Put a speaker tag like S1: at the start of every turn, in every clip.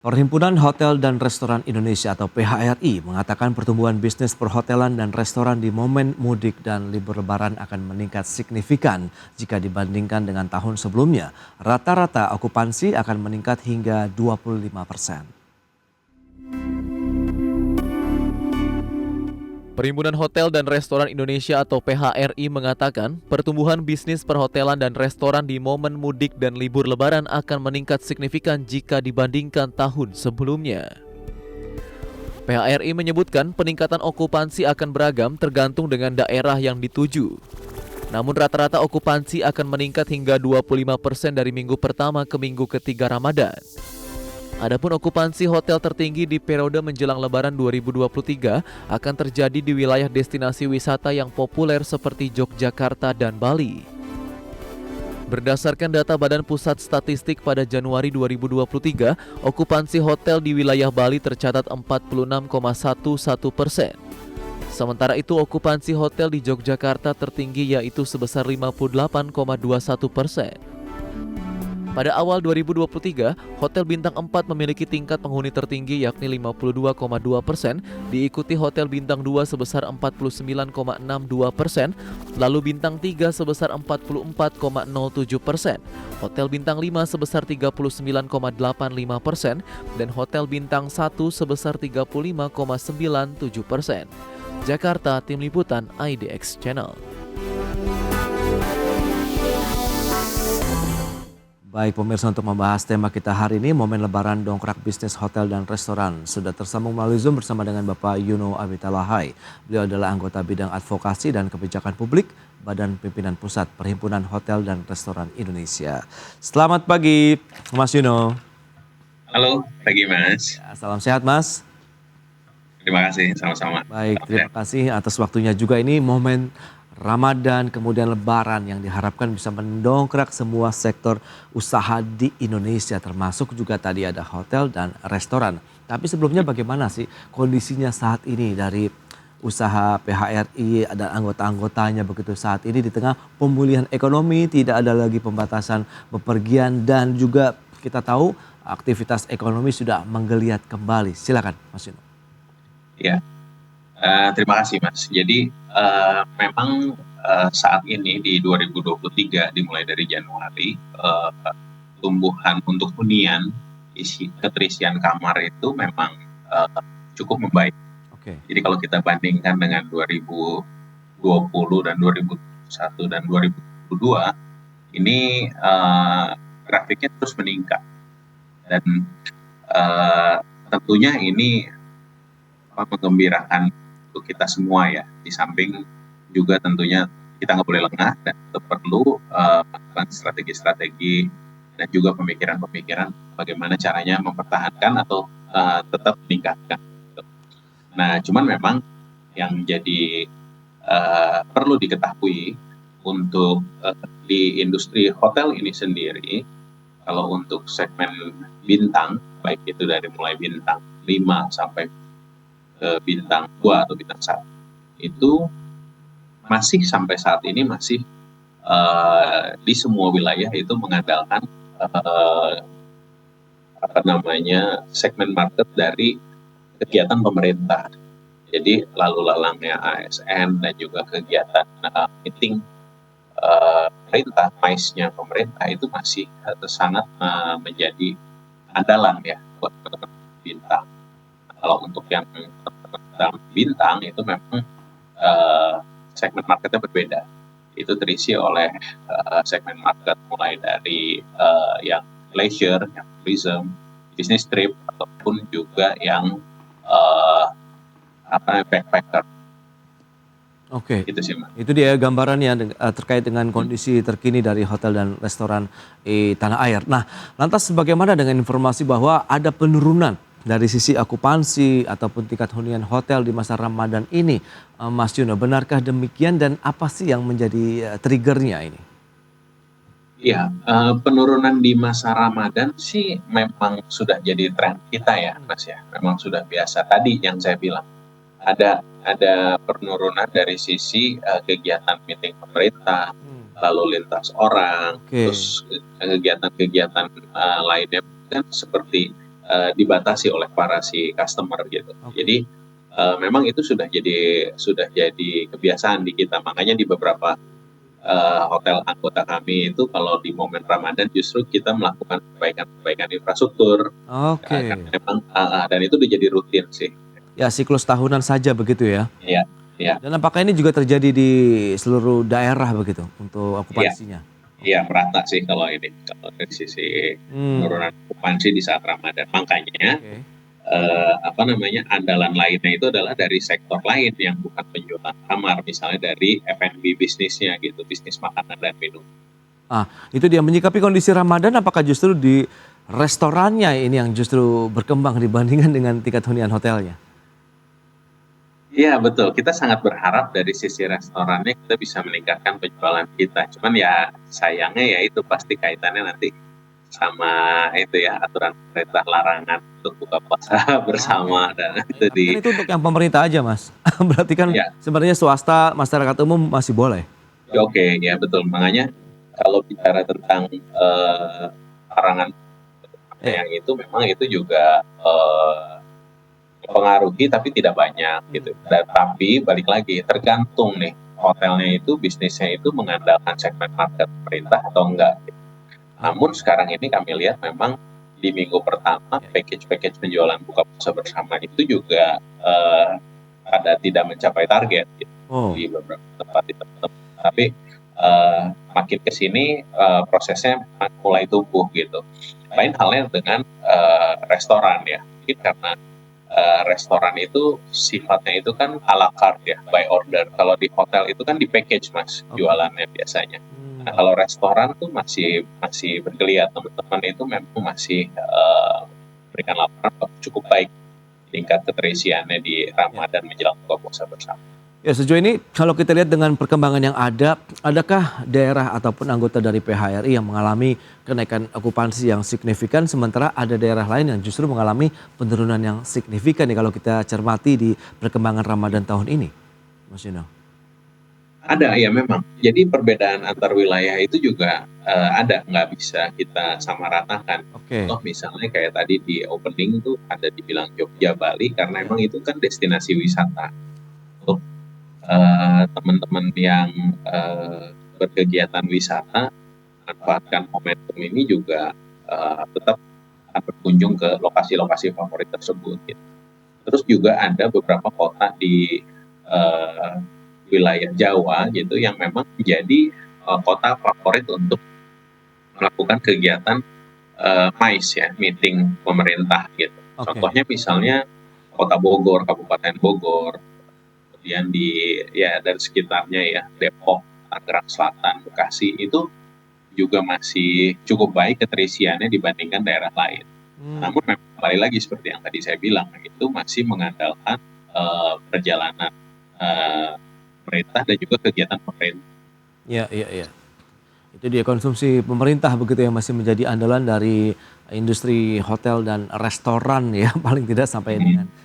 S1: Perhimpunan Hotel dan Restoran Indonesia atau PHRI mengatakan pertumbuhan bisnis perhotelan dan restoran di momen mudik dan libur lebaran akan meningkat signifikan jika dibandingkan dengan tahun sebelumnya. Rata-rata okupansi akan meningkat hingga 25%.
S2: Perhimpunan Hotel dan Restoran Indonesia atau PHRI mengatakan pertumbuhan bisnis perhotelan dan restoran di momen mudik dan libur lebaran akan meningkat signifikan jika dibandingkan tahun sebelumnya. PHRI menyebutkan peningkatan okupansi akan beragam tergantung dengan daerah yang dituju. Namun rata-rata okupansi akan meningkat hingga 25% dari minggu pertama ke minggu ketiga Ramadan. Adapun okupansi hotel tertinggi di periode menjelang Lebaran 2023 akan terjadi di wilayah destinasi wisata yang populer seperti Yogyakarta dan Bali. Berdasarkan data Badan Pusat Statistik pada Januari 2023, okupansi hotel di wilayah Bali tercatat 46,11%. Sementara itu okupansi hotel di Yogyakarta tertinggi yaitu sebesar 58,21%. Pada awal 2023, Hotel Bintang 4 memiliki tingkat penghuni tertinggi yakni 52,2%, diikuti Hotel Bintang 2 sebesar 49,62%, lalu Bintang 3 sebesar 44,07%, Hotel Bintang 5 sebesar 39,85%, dan Hotel Bintang 1 sebesar 35,97%. Jakarta, Tim Liputan IDX Channel.
S1: Baik pemirsa, untuk membahas tema kita hari ini, momen lebaran dongkrak bisnis hotel dan restoran. Sudah tersambung melalui Zoom bersama dengan Bapak Yuno Abitalahai. Beliau adalah anggota bidang advokasi dan kebijakan publik Badan Pimpinan Pusat Perhimpunan Hotel dan Restoran Indonesia. Selamat pagi Mas Yuno.
S3: Halo, pagi Mas.
S1: Ya, salam sehat Mas.
S3: Terima kasih, sama-sama.
S1: Baik, terima kasih atas waktunya juga. Ini momen Ramadan, kemudian Lebaran yang diharapkan bisa mendongkrak semua sektor usaha di Indonesia, termasuk juga tadi ada hotel dan restoran. Tapi sebelumnya bagaimana sih kondisinya saat ini dari usaha PHRI dan anggota-anggotanya begitu saat ini di tengah pemulihan ekonomi, tidak ada lagi pembatasan bepergian dan juga kita tahu aktivitas ekonomi sudah menggeliat kembali. Silakan Mas Yuno.
S3: Ya, terima kasih Mas. Jadi memang saat ini di 2023 dimulai dari Januari, tumbuhan untuk hunian, keterisian kamar itu memang cukup membaik.
S1: Oke.
S3: Jadi kalau kita bandingkan dengan 2020 dan 2021 dan 2022, ini grafiknya terus meningkat. Dan tentunya ini menggembirakan untuk kita semua ya. Di samping juga tentunya kita nggak boleh lengah dan tetap perlu melakukan strategi-strategi dan juga pemikiran-pemikiran bagaimana caranya mempertahankan atau tetap meningkatkan. Nah, cuman memang yang jadi perlu diketahui untuk di industri hotel ini sendiri, kalau untuk segmen bintang, baik itu dari mulai bintang 5 sampai bintang 2 atau bintang 1, itu masih sampai saat ini masih di semua wilayah itu mengandalkan segmen market dari kegiatan pemerintah. Jadi lalu lalangnya ASN dan juga kegiatan meeting pemerintah, MICE-nya pemerintah itu masih sangat menjadi andalan ya buat bintang. Kalau untuk yang bintang itu memang segmen marketnya berbeda. Itu terisi oleh segmen market mulai dari yang leisure, yang tourism, business trip, ataupun juga yang backpacker.
S1: Oke,
S3: Itu sih, Mas.
S1: itu dia gambarannya terkait dengan kondisi terkini dari hotel dan restoran di tanah air. Nah, lantas bagaimana dengan informasi bahwa ada penurunan dari sisi okupansi ataupun tingkat hunian hotel di masa Ramadan ini, Mas Yuno, benarkah demikian dan apa sih yang menjadi triggernya ini?
S3: Iya, penurunan di masa Ramadan sih memang sudah jadi tren kita ya, Mas ya. Memang sudah biasa. Tadi yang saya bilang, ada penurunan dari sisi kegiatan meeting pemerintah, lalu lintas orang,
S1: Oke.
S3: terus kegiatan-kegiatan lainnya kan seperti dibatasi oleh para si customer gitu.
S1: Oke.
S3: Jadi memang itu sudah jadi kebiasaan di kita. Makanya di beberapa hotel anggota kami itu kalau di momen Ramadan justru kita melakukan perbaikan infrastruktur, karena
S1: Oke.
S3: memang dan itu udah jadi rutin sih.
S1: Ya siklus tahunan saja begitu ya?
S3: Iya, iya,
S1: Dan apakah ini juga terjadi di seluruh daerah begitu untuk
S3: iya,
S1: okupansinya?
S3: iya
S1: Oke.
S3: merata sih kalau dari sisi
S1: Hmm,
S3: penurunan okupansi di saat Ramadan. Makanya
S1: oke.
S3: apa namanya, andalan lainnya itu adalah dari sektor lain yang bukan penjualan kamar, misalnya dari F&B bisnisnya gitu, bisnis makanan dan minum.
S1: Ah, itu dia menyikapi kondisi Ramadan apakah justru di restorannya ini yang justru berkembang dibandingkan dengan tingkat hunian hotelnya?
S3: Iya betul, kita sangat berharap dari sisi restorannya kita bisa meningkatkan penjualan kita. Cuman ya sayangnya ya itu pasti kaitannya nanti sama itu ya, aturan pemerintah larangan untuk buka puasa
S1: Oke.
S3: bersama dan
S1: Baik,
S3: itu
S1: tapi kan itu untuk yang pemerintah aja, Mas. Berarti kan
S3: ya,
S1: sebenarnya swasta, masyarakat umum masih boleh?
S3: oke, ya betul. Makanya kalau bicara tentang, larangan
S1: Iya.
S3: yang itu memang itu juga, mempengaruhi tapi tidak banyak gitu.
S1: Hmm.
S3: Dan tapi balik lagi tergantung nih, hotelnya itu bisnisnya itu mengandalkan segmen market pemerintah atau enggak. Namun
S1: Oke.
S3: sekarang ini kami lihat memang di minggu pertama
S1: Ya, ya.
S3: package-package penjualan buka puasa bersama itu juga, ada tidak mencapai target gitu
S1: Oh,
S3: di beberapa tempat itu. Tapi, makin ke sini, prosesnya mulai tumbuh gitu. Lain halnya dengan, restoran ya, mungkin karena, restoran itu sifatnya itu kan à la carte ya, by order. Kalau di hotel itu kan di-package Mas,
S1: oke.
S3: jualannya biasanya. Nah,
S1: Hmm.
S3: kalau restoran tuh masih masih bergeliat, teman-teman itu memang masih, memberikan laporan bahwa cukup baik tingkat keterisiannya di
S1: Ya.
S3: Ramadan menjelang buka puasa bersama.
S1: Ya, sejauh ini kalau kita lihat dengan perkembangan yang ada, adakah daerah ataupun anggota dari PHRI yang mengalami kenaikan okupansi yang signifikan, sementara ada daerah lain yang justru mengalami penurunan yang signifikan nih kalau kita cermati di perkembangan Ramadan tahun ini, Mas Yuno?
S3: Ada, ya memang. Jadi perbedaan antar wilayah itu juga, ada, nggak bisa kita samaratakan.
S1: Oke,
S3: Contoh misalnya kayak tadi di opening tuh ada dibilang Jogja, Bali, karena
S1: ya,
S3: emang itu kan destinasi wisata untuk, teman-teman yang, berkegiatan wisata, manfaatkan momentum ini juga, tetap akan berkunjung ke lokasi-lokasi favorit tersebut gitu. Terus juga ada beberapa kota di, eee, wilayah Jawa gitu yang memang menjadi, kota favorit untuk melakukan kegiatan, MICE ya, meeting pemerintah gitu.
S1: oke.
S3: Contohnya misalnya Kota Bogor, Kabupaten Bogor, kemudian di ya dan sekitarnya ya, Depok, Tangerang Selatan, Bekasi, itu juga masih cukup baik keterisiannya dibandingkan daerah lain.
S1: Hmm.
S3: Namun memang kembali lagi seperti yang tadi saya bilang, itu masih mengandalkan, perjalanan, eee, pemerintah dan juga kegiatan pemerintah.
S1: Ya, ya, ya. Itu dia konsumsi pemerintah begitu yang masih menjadi andalan dari industri hotel dan restoran ya paling tidak sampai dengan,
S3: Mhm,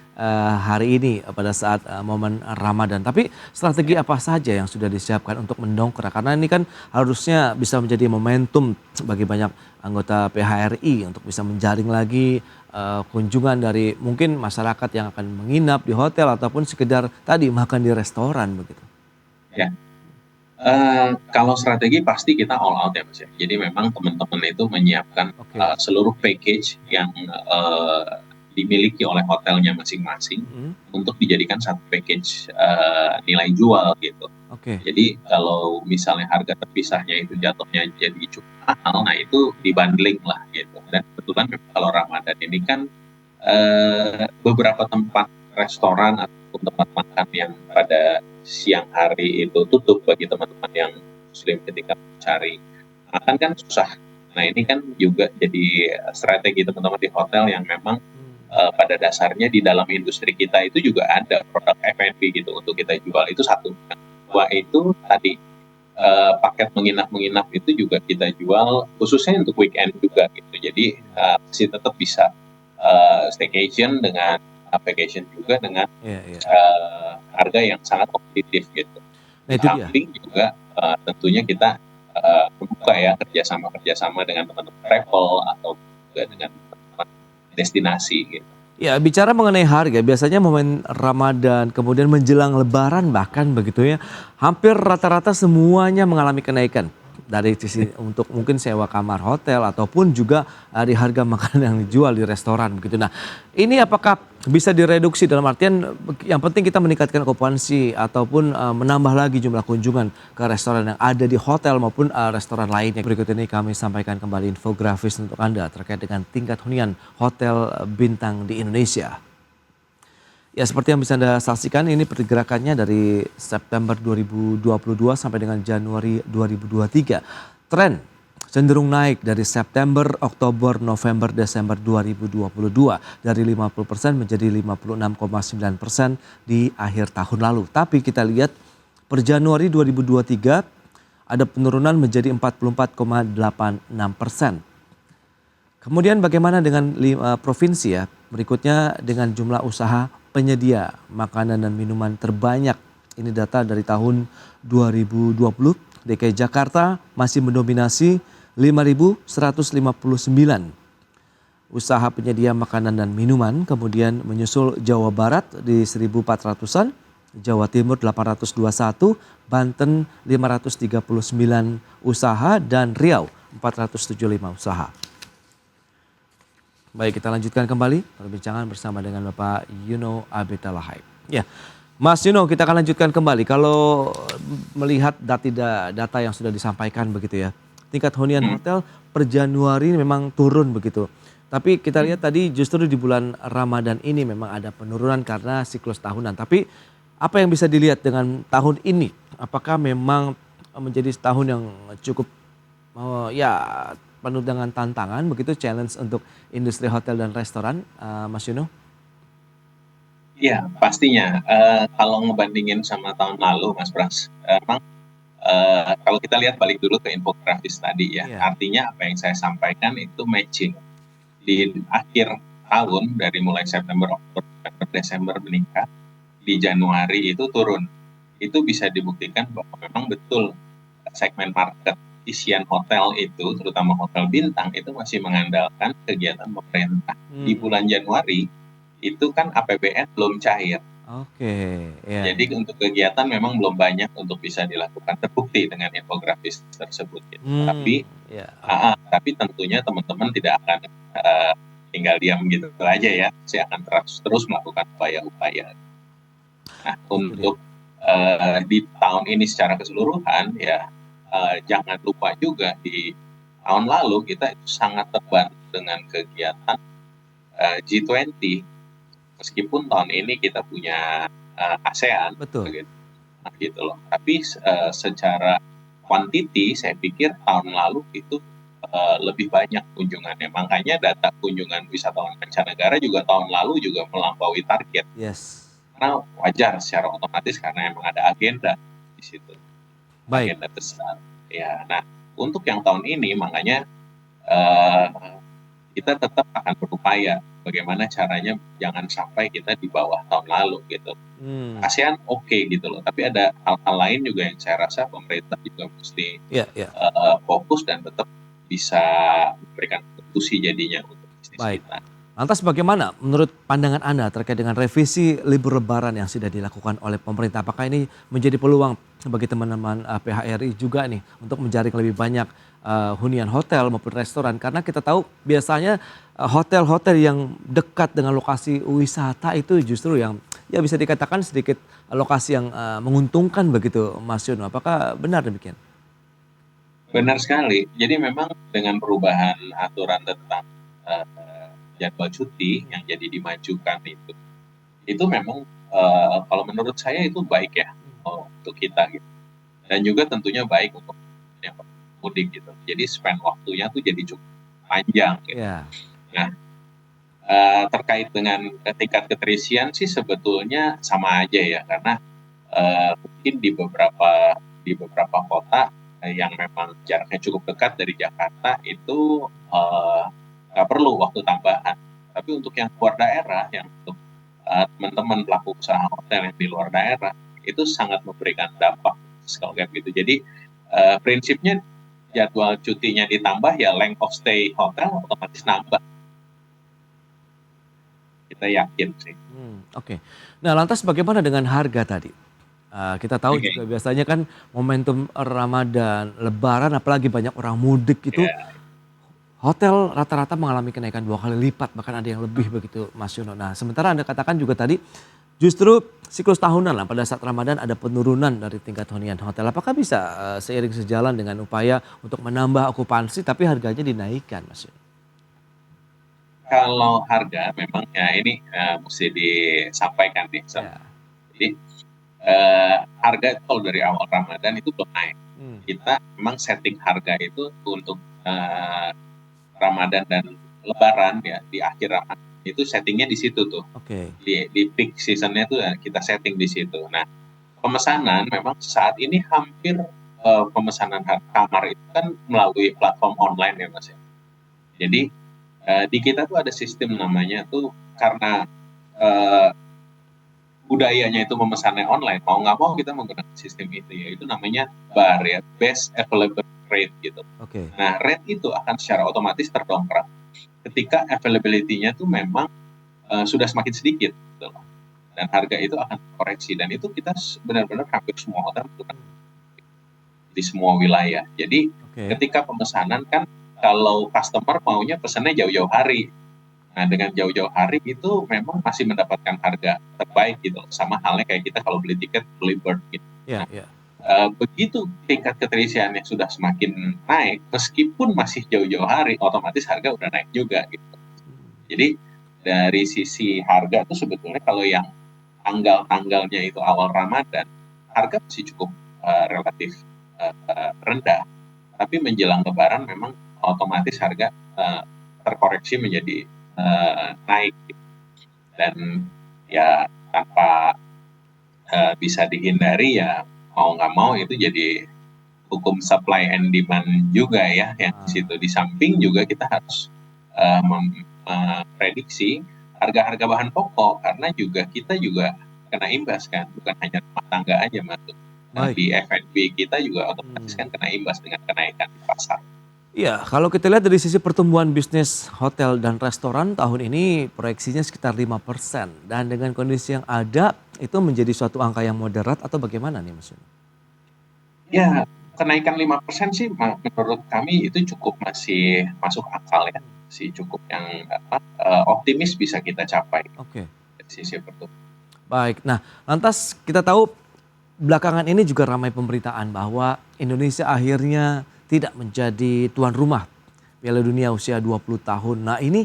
S1: hari ini pada saat, momen Ramadan. Tapi strategi
S3: ya,
S1: apa saja yang sudah disiapkan untuk mendongkrak? Karena ini kan harusnya bisa menjadi momentum bagi banyak anggota PHRI untuk bisa menjaring lagi, kunjungan dari mungkin masyarakat yang akan menginap di hotel ataupun sekedar tadi makan di restoran begitu.
S3: ya. Kalau strategi pasti kita all out ya, Mas, ya. Jadi memang teman-teman itu menyiapkan,
S1: Oke.
S3: seluruh package yang, dimiliki oleh hotelnya masing-masing
S1: Mhm.
S3: untuk dijadikan satu package, nilai jual gitu.
S1: Oke.
S3: Jadi kalau misalnya harga terpisahnya itu jatuhnya jadi cukup mahal, nah itu di-bundling lah gitu. Dan kebetulan memang kalau Ramadan ini kan, beberapa tempat restoran ataupun tempat makan yang pada siang hari itu tutup bagi teman-teman yang muslim ketika mencari makan kan susah. Nah ini kan juga jadi strategi teman-teman di hotel yang memang,
S1: Mmm.
S3: pada dasarnya di dalam industri kita itu juga ada produk F&B gitu untuk kita jual, itu satu. Yang kedua itu tadi, paket menginap-menginap itu juga kita jual khususnya untuk weekend juga gitu. Jadi,
S1: Iya.
S3: masih tetap bisa, staycation dengan vacation juga dengan,
S1: Iya, iya.
S3: harga yang sangat kompetitif gitu.
S1: Nah
S3: Di
S1: itu dia.
S3: samping juga, tentunya kita, membuka ya kerjasama-kerjasama dengan teman-teman travel atau juga dengan teman-teman destinasi gitu.
S1: Ya, bicara mengenai harga, biasanya momen Ramadan, kemudian menjelang Lebaran bahkan begitu ya, hampir rata-rata semuanya mengalami kenaikan. Dari sisi untuk mungkin sewa kamar hotel ataupun juga dari harga makanan yang dijual di restoran begitu. Nah, ini apakah bisa direduksi dalam artian yang penting kita meningkatkan okupansi ataupun menambah lagi jumlah kunjungan ke restoran yang ada di hotel maupun restoran lainnya. Berikut ini kami sampaikan kembali infografis untuk Anda terkait dengan tingkat hunian hotel bintang di Indonesia. Ya, seperti yang bisa Anda saksikan ini pergerakannya dari September 2022 sampai dengan Januari 2023. Tren cenderung naik dari September, Oktober, November, Desember 2022 dari 50% menjadi 56,9% di akhir tahun lalu. Tapi kita lihat per Januari 2023 ada penurunan menjadi 44,86%. Kemudian bagaimana dengan provinsi ya? Berikutnya dengan jumlah usaha penyedia makanan dan minuman terbanyak. Ini data dari tahun 2020. DKI Jakarta masih mendominasi 5.159 usaha penyedia makanan dan minuman. Kemudian menyusul Jawa Barat di 1.400-an, Jawa Timur 821, Banten 539 usaha, dan Riau 475 usaha. Baik, kita lanjutkan kembali perbincangan bersama dengan Bapak Yuno Abetalahai. Ya, Mas Yuno, kita akan lanjutkan kembali. Kalau melihat data yang sudah disampaikan begitu ya, tingkat hunian hotel per Januari memang turun begitu. Tapi kita lihat tadi justru di bulan Ramadan ini memang ada penurunan karena siklus tahunan. Tapi apa yang bisa dilihat dengan tahun ini? Apakah memang menjadi tahun yang cukup ya penuh dengan tantangan begitu, challenge untuk industri hotel dan restoran, Mas Yuno?
S3: Iya, pastinya. Kalau ngebandingin sama tahun lalu, Mas Pras, emang kalau kita lihat balik dulu ke infografis tadi ya,
S1: Iya.
S3: artinya apa yang saya sampaikan itu matching. Di akhir tahun, dari mulai September, Oktober, November, Desember meningkat, di Januari itu turun. Itu bisa dibuktikan bahwa memang betul segmen market isian hotel itu, terutama hotel bintang, itu masih mengandalkan kegiatan pemerintah. Di bulan Januari itu kan APBN belum cair.
S1: Oke, ya.
S3: Jadi untuk kegiatan memang belum banyak untuk bisa dilakukan, terbukti dengan infografis tersebut. Gitu.
S1: Ya.
S3: Tapi tentunya teman-teman tidak akan tinggal diam gitu aja ya. Saya akan terus melakukan upaya-upaya. Nah, untuk di tahun ini secara keseluruhan ya, jangan lupa juga di tahun lalu kita itu sangat terbantu dengan kegiatan G20. Meskipun tahun ini kita punya ASEAN,
S1: Betul.
S3: gitu loh. Tapi secara quantity saya pikir tahun lalu itu lebih banyak kunjungannya. Makanya data kunjungan wisatawan mancanegara juga tahun lalu juga melampaui target.
S1: Yes.
S3: Karena wajar secara otomatis karena emang ada agenda di situ.
S1: Baik.
S3: Agenda besar. Ya, nah untuk yang tahun ini makanya kita tetap akan berupaya bagaimana caranya jangan sampai kita di bawah tahun lalu gitu. ASEAN oke gitu loh, tapi ada hal-hal lain juga yang saya rasa pemerintah juga mesti fokus dan tetap bisa memberikan kontribusi jadinya untuk bisnis kita.
S1: Lantas bagaimana menurut pandangan Anda terkait dengan revisi libur lebaran yang sudah dilakukan oleh pemerintah? Apakah ini menjadi peluang bagi teman-teman PHRI juga nih untuk menjaring lebih banyak hunian hotel maupun restoran? Karena kita tahu biasanya hotel-hotel yang dekat dengan lokasi wisata itu justru yang ya bisa dikatakan sedikit lokasi yang menguntungkan begitu, Mas Yuno. Apakah benar demikian?
S3: Benar sekali. Jadi memang dengan perubahan aturan tentang jadwal cuti yang jadi dimajukan itu memang kalau menurut saya itu baik ya untuk kita gitu. Dan juga tentunya baik untuk yang mudik gitu. Jadi span waktunya tuh jadi cukup panjang gitu. Nah, terkait dengan tingkat keterisian sih sebetulnya sama aja ya, karena mungkin di beberapa kota yang memang jaraknya cukup dekat dari Jakarta itu nggak perlu waktu tambahan. Tapi untuk yang luar daerah, yang untuk teman-teman pelaku usaha hotel yang di luar daerah, itu sangat memberikan dampak kalau kayak gitu. Jadi prinsipnya jadwal cutinya ditambah ya length of stay hotel otomatis nambah. kita yakin sih.
S1: Oke. Nah, lantas bagaimana dengan harga tadi? Kita tahu
S3: Oke,
S1: juga biasanya kan momentum Ramadan, Lebaran, apalagi banyak orang mudik itu,
S3: ya.
S1: hotel rata-rata mengalami kenaikan 2 kali lipat, bahkan ada yang lebih begitu Mas Yono. Nah, sementara Anda katakan juga tadi, justru siklus tahunan lah pada saat Ramadan ada penurunan dari tingkat hunian hotel. Apakah bisa seiring sejalan dengan upaya untuk menambah okupansi tapi harganya dinaikkan Mas Yono?
S3: Kalau harga memang ya ini mesti disampaikan nih.
S1: Ya.
S3: Jadi harga itu kalau dari awal Ramadan itu belum naik.
S1: Hmm,
S3: Kita memang setting harga itu untuk Ramadan dan Lebaran ya di akhir Ramadan itu settingnya di situ tuh,
S1: oke.
S3: di peak seasonnya tuh ya kita setting di situ. Nah, pemesanan memang saat ini hampir pemesanan kamar itu kan melalui platform online ya Mas ya. Jadi di kita tuh ada sistem namanya tuh karena eh, budayanya itu memesannya online, mau nggak mau kita menggunakan sistem itu ya, itu namanya BAR ya, Best Available Rate gitu.
S1: Oke.
S3: Nah, rate itu akan secara otomatis terdongkrak ketika availability-nya tuh memang sudah semakin sedikit gitu loh. Dan harga itu akan koreksi dan itu kita benar-benar hampir semua hotel menggunakan di semua wilayah. Jadi
S1: Oke.
S3: ketika pemesanan kan kalau customer maunya pesannya jauh-jauh hari. Nah, dengan jauh-jauh hari itu memang masih mendapatkan harga terbaik gitu. Sama halnya kayak kita kalau beli tiket early bird gitu.
S1: Ya,
S3: Nah,
S1: ya.
S3: begitu tingkat keterisiannya sudah semakin naik, meskipun masih jauh-jauh hari, otomatis harga udah naik juga gitu. Jadi dari sisi harga tuh sebetulnya kalau yang tanggal-tanggalnya itu awal Ramadan, harga masih cukup relatif rendah. Tapi menjelang Lebaran memang otomatis harga terkoreksi menjadi naik gitu. Dan ya tanpa bisa dihindari ya mau nggak mau itu jadi hukum supply and demand juga ya yang di situ. Di samping juga kita harus memprediksi harga-harga bahan pokok karena juga kita juga kena imbas kan, bukan hanya rumah tangga aja masuk.
S1: Baik.
S3: Di F&B kita juga otomatis kan
S1: Hmm.
S3: kena imbas dengan kenaikan di pasar.
S1: Iya, kalau kita lihat dari sisi pertumbuhan bisnis hotel dan restoran tahun ini proyeksinya sekitar 5% dan dengan kondisi yang ada itu menjadi suatu angka yang moderat atau bagaimana nih Mas Yono?
S3: Ya, kenaikan 5% sih menurut kami itu cukup masih masuk akal ya, masih cukup yang optimis bisa kita capai
S1: Oke,
S3: dari sisi pertumbuhan.
S1: baik. Nah, lantas kita tahu belakangan ini juga ramai pemberitaan bahwa Indonesia akhirnya tidak menjadi tuan rumah Piala Dunia usia 20 tahun. Nah, ini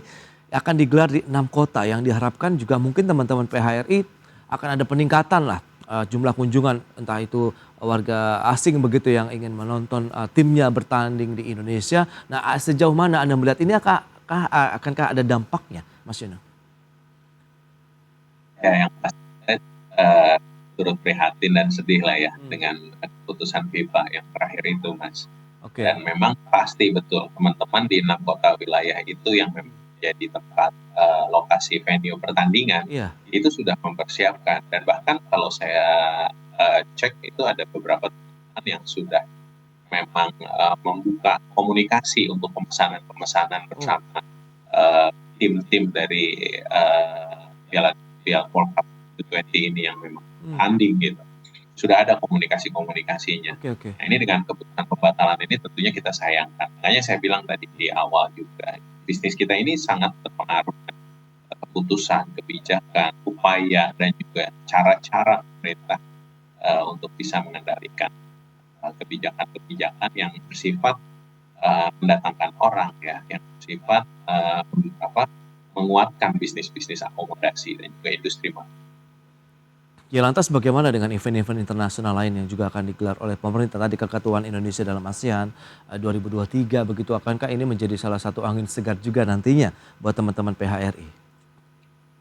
S1: akan digelar di 6 kota yang diharapkan juga mungkin teman-teman PHRI akan ada peningkatan lah jumlah kunjungan entah itu warga asing begitu yang ingin menonton timnya bertanding di Indonesia. Nah, sejauh mana Anda melihat ini akankah ada dampaknya, Mas Yono?
S3: Ya, yang pasti saya turut prihatin dan sedih lah ya
S1: Hmm,
S3: dengan keputusan FIFA yang terakhir itu, Mas.
S1: Oke,
S3: Dan memang pasti betul teman-teman di 6 kota wilayah itu yang memang menjadi tempat lokasi venue pertandingan
S1: iya.
S3: itu sudah mempersiapkan dan bahkan kalau saya cek itu ada beberapa teman yang sudah memang membuka komunikasi untuk pemesanan-pemesanan
S1: Oh,
S3: bersama tim-tim dari Piala Piala World Cup U20 ini yang memang
S1: hmm,
S3: tanding gitu. Sudah ada komunikasi-komunikasinya.
S1: oke, oke.
S3: Nah, ini dengan keputusan pembatalan ini tentunya kita sayangkan. Makanya saya bilang tadi di awal juga, bisnis kita ini sangat terpengaruh dengan keputusan, kebijakan, upaya, dan juga cara-cara pemerintah untuk bisa mengendalikan kebijakan-kebijakan yang bersifat mendatangkan orang ya, yang bersifat menguatkan bisnis-bisnis akomodasi dan juga industri.
S1: Ya lantas bagaimana dengan event-event internasional lain yang juga akan digelar oleh pemerintah tadi keketuaan Indonesia dalam ASEAN 2023 begitu akankah ini menjadi salah satu angin segar juga nantinya buat teman-teman PHRI?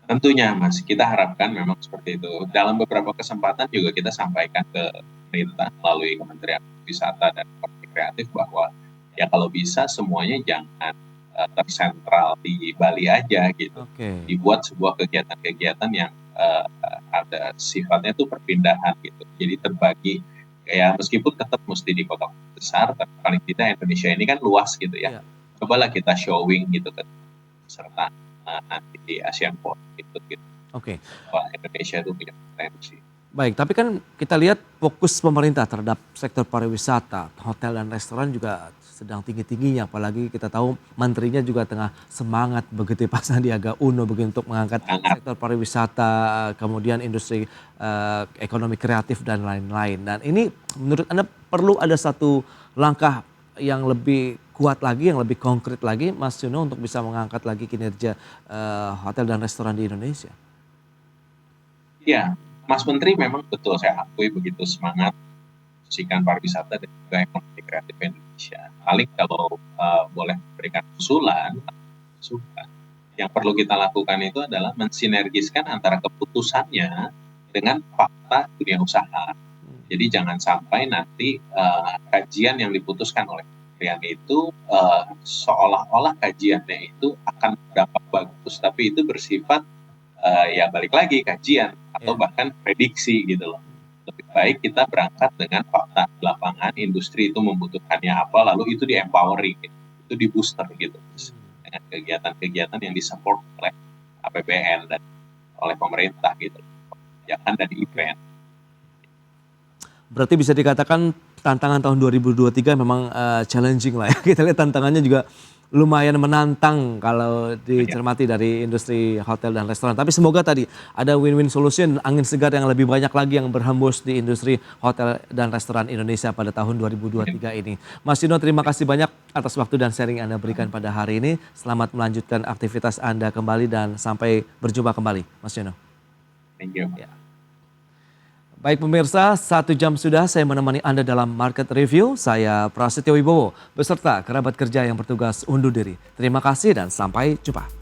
S3: Tentunya Mas, kita harapkan memang seperti itu. Dalam beberapa kesempatan juga kita sampaikan ke pemerintah melalui Kementerian Wisata dan Ekonomi Kreatif bahwa ya kalau bisa semuanya jangan tersentral di Bali aja gitu.
S1: Oke,
S3: Dibuat sebuah kegiatan-kegiatan yang ada sifatnya tuh perpindahan gitu. Jadi terbagi ya meskipun tetap mesti di kota besar, tapi paling tidak Indonesia ini kan luas gitu ya.
S1: iya.
S3: Cobalah kita showing gitu ke peserta nanti di ASEAN Port itu gitu.
S1: Oke.
S3: Bahwa Indonesia itu punya potensi.
S1: Baik, tapi kan kita lihat fokus pemerintah terhadap sektor pariwisata, hotel dan restoran juga sedang tinggi-tingginya. Apalagi kita tahu menterinya juga tengah semangat begitu Pak Sandiaga Uno begitu untuk mengangkat sektor pariwisata, kemudian industri ekonomi kreatif dan lain-lain. Dan ini menurut Anda perlu ada satu langkah yang lebih kuat lagi, yang lebih konkret lagi Mas Yono untuk bisa mengangkat lagi kinerja hotel dan restoran di Indonesia?
S3: Ya, Mas Menteri memang betul saya akui begitu semangat mempromosikan pariwisata dan juga ekonomi kreatif Indonesia. Paling kalau boleh memberikan usulan, yang perlu kita lakukan itu adalah mensinergiskan antara keputusannya dengan fakta dunia usaha. Jadi jangan sampai nanti kajian yang diputuskan oleh kementerian itu seolah-olah kajiannya itu akan berdampak bagus, tapi itu bersifat ya balik lagi kajian atau bahkan prediksi gitu loh. Lebih baik kita berangkat dengan fakta di lapangan, industri itu membutuhkannya apa, lalu itu di-empowering, gitu. Itu di-booster gitu. Dengan kegiatan-kegiatan yang disupport oleh APBN dan oleh pemerintah gitu. Kebijakan dan event.
S1: Berarti bisa dikatakan tantangan tahun 2023 memang challenging lah ya. Kita lihat tantangannya juga lumayan menantang kalau dicermati dari industri hotel dan restoran. Tapi semoga tadi ada win-win solution, angin segar yang lebih banyak lagi yang berhembus di industri hotel dan restoran Indonesia pada tahun 2023 ini. Mas Yono, terima kasih banyak atas waktu dan sharing Anda berikan pada hari ini. Selamat melanjutkan aktivitas Anda kembali dan sampai berjumpa kembali, Mas Yono.
S3: Thank you.
S1: Ya. Baik pemirsa, 1 jam sudah saya menemani Anda dalam Market Review. Saya Prasetyo Wibowo beserta kerabat kerja yang bertugas undur diri. Terima kasih dan sampai jumpa.